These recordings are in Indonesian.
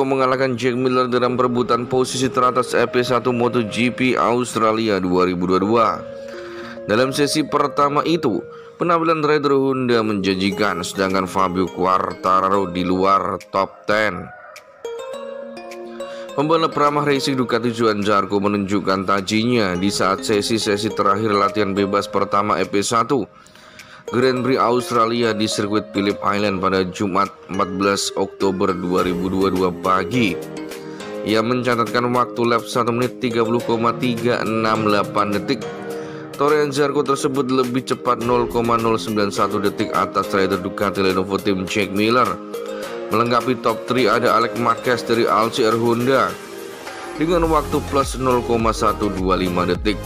Zarco mengalahkan Jack Miller dalam perebutan posisi teratas FP1 MotoGP Australia 2022. Dalam sesi pertama itu, penampilan rider Honda menjanjikan, sedangkan Fabio Quartararo di luar top 10. Pembalap ramah racing Ducati Johann Zarco menunjukkan tajinya di saat sesi-sesi terakhir latihan bebas pertama FP1 Grand Prix Australia di sirkuit Phillip Island pada Jumat 14 Oktober 2022 pagi. Ia mencatatkan waktu lap 1 menit 30,368 detik. Torehan Zarco tersebut lebih cepat 0,091 detik atas rider Ducati Lenovo Team Jack Miller. Melengkapi top 3 ada Alex Marquez dari LCR Honda dengan waktu plus 0,125 detik.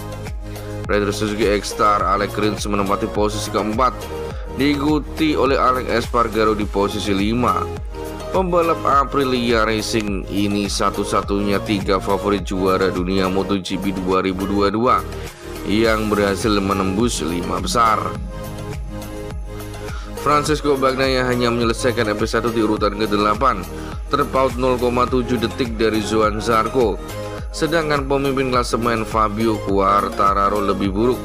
Rider Suzuki X-Star Alex Rins menempati posisi keempat, diikuti oleh Alex Espargaro di posisi 5. Pembalap Aprilia Racing ini satu-satunya 3 favorit juara dunia MotoGP 2022 yang berhasil menembus 5 besar. Francesco Bagnaia hanya menyelesaikan FP1 di urutan ke-8, terpaut 0,7 detik dari Johann Zarco. Sedangkan pemimpin klasemen Fabio Quartararo lebih buruk.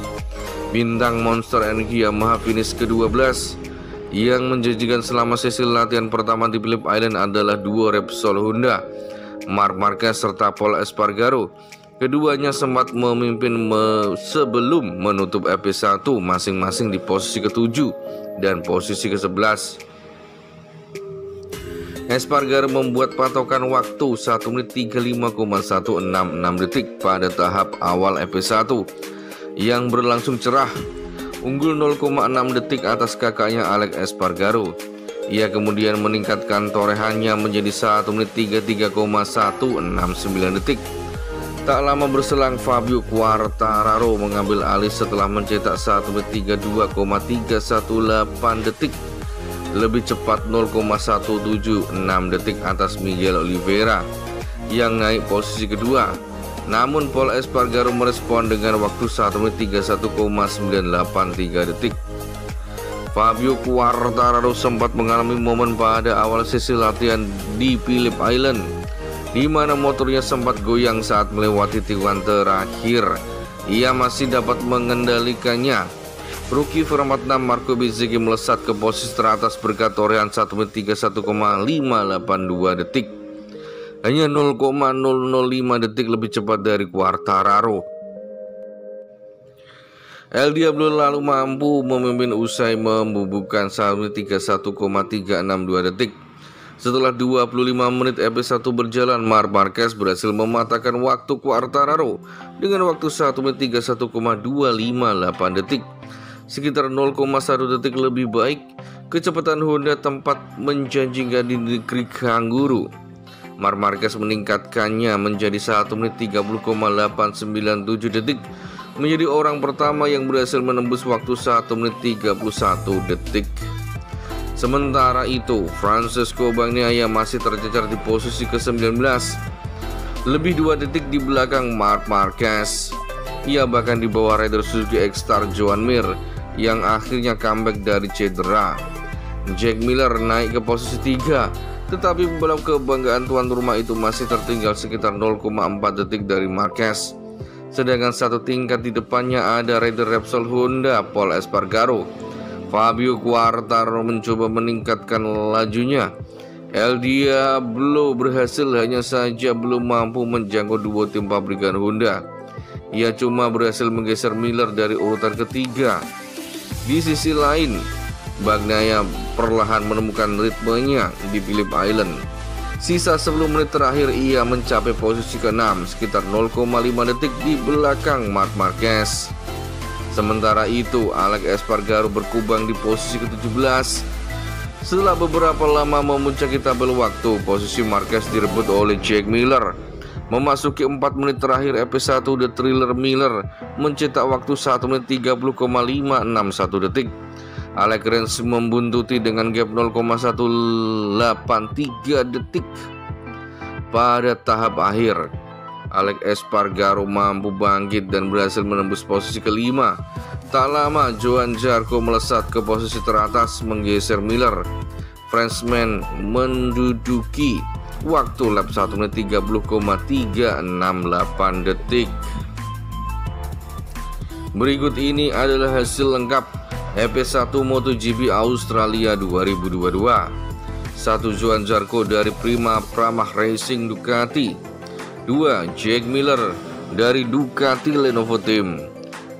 Bintang Monster Energy Yamaha finish ke-12. Yang menjanjikan selama sesi latihan pertama di Phillip Island adalah duo Repsol Honda, Marc Marquez serta Pol Espargaro. Keduanya sempat memimpin sebelum menutup FP1 masing-masing di posisi ke-7 dan posisi ke-11. Espargaro membuat patokan waktu 1 menit 35,166 detik pada tahap awal FP1 yang berlangsung cerah, unggul 0,6 detik atas kakaknya Alex Espargaro. Ia kemudian meningkatkan torehannya menjadi 1 menit 33,169 detik. Tak lama berselang Fabio Quartararo mengambil alih setelah mencetak 1 menit 32,318 detik, lebih cepat 0,176 detik atas Miguel Oliveira yang naik posisi kedua. Namun Pol Espargaro merespon dengan waktu 1 menit 31,983 detik. Fabio Quartararo sempat mengalami momen pada awal sesi latihan di Phillip Island, di mana motornya sempat goyang saat melewati tikungan terakhir. Ia masih dapat mengendalikannya. Rookie Format 6 Marco Bezzecchi melesat ke posisi teratas berkat torehan 1 menit 31,582 detik, hanya 0,005 detik lebih cepat dari Quartararo. El Diablo lalu mampu memimpin usai membubuhkan 1 menit 31,362 detik. Setelah 25 menit FP1 berjalan, Marc Marquez berhasil mematahkan waktu Quartararo dengan waktu 1 menit 31,258 detik, sekitar 0,1 detik lebih baik. Kecepatan Honda tempat menjanjikan di negeri kanguru. Marc Marquez meningkatkannya menjadi 1 menit 30,897 detik, menjadi orang pertama yang berhasil menembus waktu 1 menit 31 detik. Sementara itu, Francesco Bagnaia masih tercecer di posisi ke-19, lebih 2 detik di belakang Marc Marquez. Ia bahkan di bawah rider Suzuki X-Star Joan Mir yang akhirnya comeback dari cedera. Jack Miller naik ke posisi 3, tetapi pembalap kebanggaan tuan rumah itu masih tertinggal sekitar 0,4 detik dari Marquez. Sedangkan satu tingkat di depannya ada rider Repsol Honda Pol Espargaro. Fabio Quartararo mencoba meningkatkan lajunya. El Diablo berhasil, hanya saja belum mampu menjangkau duo tim pabrikan Honda. Ia cuma berhasil menggeser Miller dari urutan ketiga. Di sisi lain, Bagnaia perlahan menemukan ritmenya di Phillip Island. Sisa 10 menit terakhir ia mencapai posisi ke-6, sekitar 0,5 detik di belakang Marc Marquez. Sementara itu, Alex Espargaro berkubang di posisi ke-17. Setelah beberapa lama memuncaki tabel waktu, posisi Marquez direbut oleh Jack Miller. Memasuki 4 menit terakhir FP1, The Thriller Miller mencetak waktu 1 menit 30,561 detik. Alex Rins membuntuti dengan gap 0,183 detik. Pada tahap akhir, Alex Espargaro mampu bangkit dan berhasil menembus posisi ke-5. Tak lama, Johann Zarco melesat ke posisi teratas menggeser Miller. Frenchman menduduki Waktu lap 1 menit 30,368 detik. Berikut ini adalah hasil lengkap FP1 MotoGP Australia 2022. 1 Johann Zarco dari Prima Pramah Racing Ducati. 2 Jack Miller dari Ducati Lenovo Team.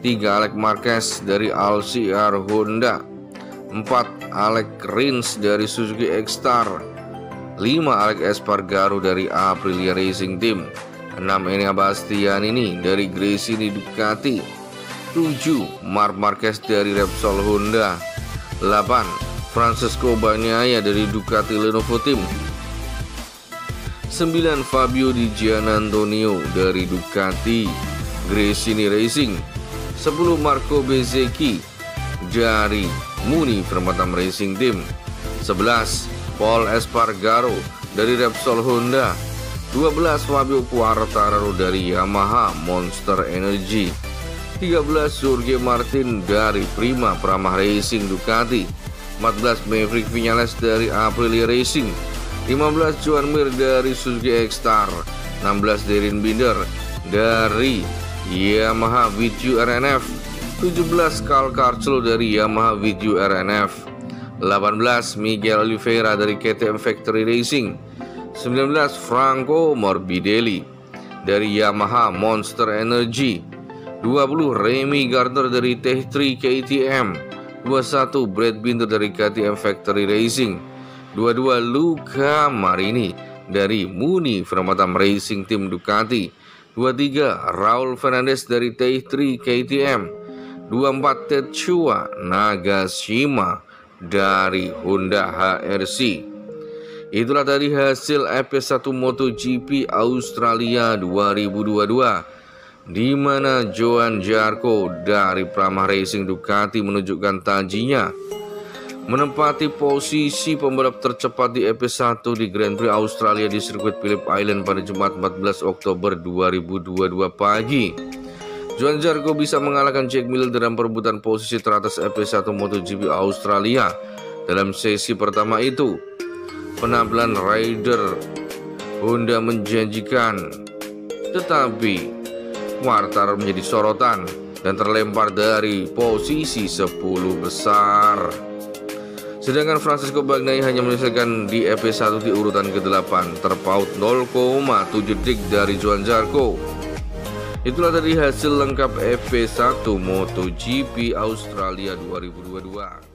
3 Alex Marquez dari RCR Honda. 4 Alex Rins dari Suzuki X-Star. 5 Alex Espargaro dari Aprilia Racing Team. 6 Enea Bastianini dari Gresini Ducati. 7 Marc Marquez dari Repsol Honda. 8 Francesco Bagnaia dari Ducati Lenovo Team. 9 Fabio Di Giannantonio dari Ducati Gresini Racing. 10 Marco Bezzecchi dari Muni Vermatam Racing Team. 11 Paul Espargaro dari Repsol Honda. 12 Fabio Quartararo dari Yamaha Monster Energy. 13 Jorge Martin dari Prima Pramah Racing Ducati. 14 Maverick Viñales dari Aprilia Racing. 15 Joan Mir dari Suzuki X-Star. 16 Darren Binder dari Yamaha VQ RNF. 17 Cal Crutchlow dari Yamaha VQ RNF. 18 Miguel Oliveira dari KTM Factory Racing. 19 Franco Morbidelli dari Yamaha Monster Energy. 20 Remy Gardner dari Tech3 KTM. 21 Brad Binder dari KTM Factory Racing. 22 Luca Marini dari Muni Vermatam Racing Team Ducati. 23 Raul Fernandez dari Tech3 KTM. 24 Tetsuya Nagashima dari Honda HRC. Itulah tadi hasil FP1 MotoGP Australia 2022, di mana Johann Zarco dari Pramah Racing Ducati menunjukkan tajinya menempati posisi pembalap tercepat di FP1 di Grand Prix Australia di sirkuit Phillip Island pada Jumat 14 Oktober 2022 pagi. Johann Zarco bisa mengalahkan Jack Miller dalam perebutan posisi teratas FP1 MotoGP Australia. Dalam sesi pertama itu, penampilan rider Honda menjanjikan, tetapi Quartararo menjadi sorotan dan terlempar dari posisi 10 besar. Sedangkan Francesco Bagnaia hanya menyelesaikan di FP1 di urutan ke-8, terpaut 0,7 detik dari Johann Zarco. Itulah tadi hasil lengkap FP1 MotoGP Australia 2022.